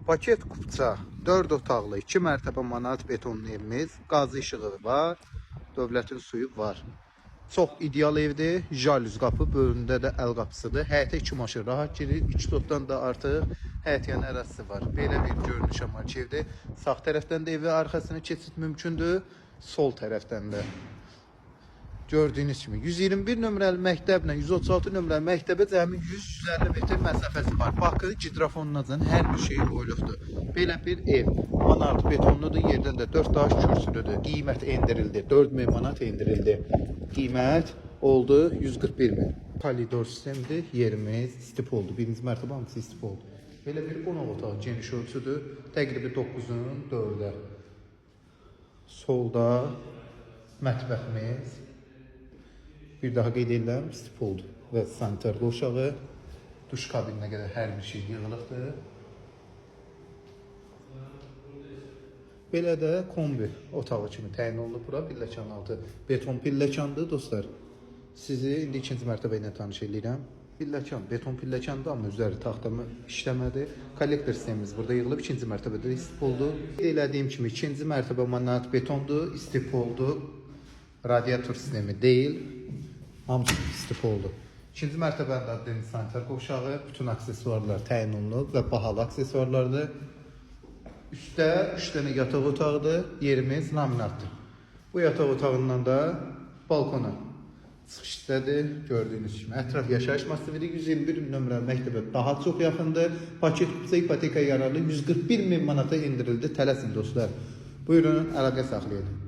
Paket kupça 4 otaqlı 2 mərtəbə manat betonlu evimiz, qazı işığı var, dövlətin suyu var. Çox ideal evdir. Jalüz qapı, bölündə də əl qapısıdır. Həyətə 2 maşın rahat girir. 2 totdan da artıq həyət yanı ərazisi var. Belə bir görünüşə malik evdir. Sağ tərəfdən də evi arxasına keçid mümkündür. Sol tərəfdən də. Gördüyünüz kimi 121 nömrəli məktəblə 136 nömrəli məktəbə cəmi 100-150 metr məsafəsi var. Bakı gidrafonundan hər bir şey qoyuluqdur. Belə bir ev. Manat betonludur, yerdən də 4 daş kürsülüdür. Qiymət endirildi. 4000 manat endirildi. Qiymət oldu 141 min. Koridor sistemidir. Yerimiz istif oldu. Birinci mərtəbə hamısı istif oldu. Belə bir qonaq otağı geniş ölçüdür. Təqribi 9'un 4'ə. Solda mətbəximiz. Bir daha qeyd edirəm, istif oldu və sanitar qoşağı, duş kabininə qədər hər bir şey yığılıqdır. Belə də kombi otağı kimi təyin olunub bura, pilləkan altı. Beton pilləkandır dostlar. Sizi indi ikinci mərtəbə ilə tanış edirəm. Pilləkan, beton pilləkandır, amma üzəri taxtamı işləmədi. Kollektor sistemimiz burada yığılıb, ikinci mərtəbədə istif oldu. Qeyd elədiyim kimi ikinci mərtəbə manat betondur, istif oldu. Radiator sistemi deyil. Hamısı istif oldu. İkinci mərtəbəndə deniz sanitar qovşağı, bütün aksesuarlar təyin olunub və bahalı aksesuarlardır. Üstdə 3 dənə yataq otağıdır, yerimiz laminatdır. Bu yataq otağından da balkona çıxışdadır, gördüyünüz kimi. Ətraf yaşayış massividir, 121 nömrəli məktəbə daha çox yaxındır. Paket kupça ipoteka yararlı 141 min manata indirildi, tələsin dostlar. Buyurun, əlaqə saxlayın.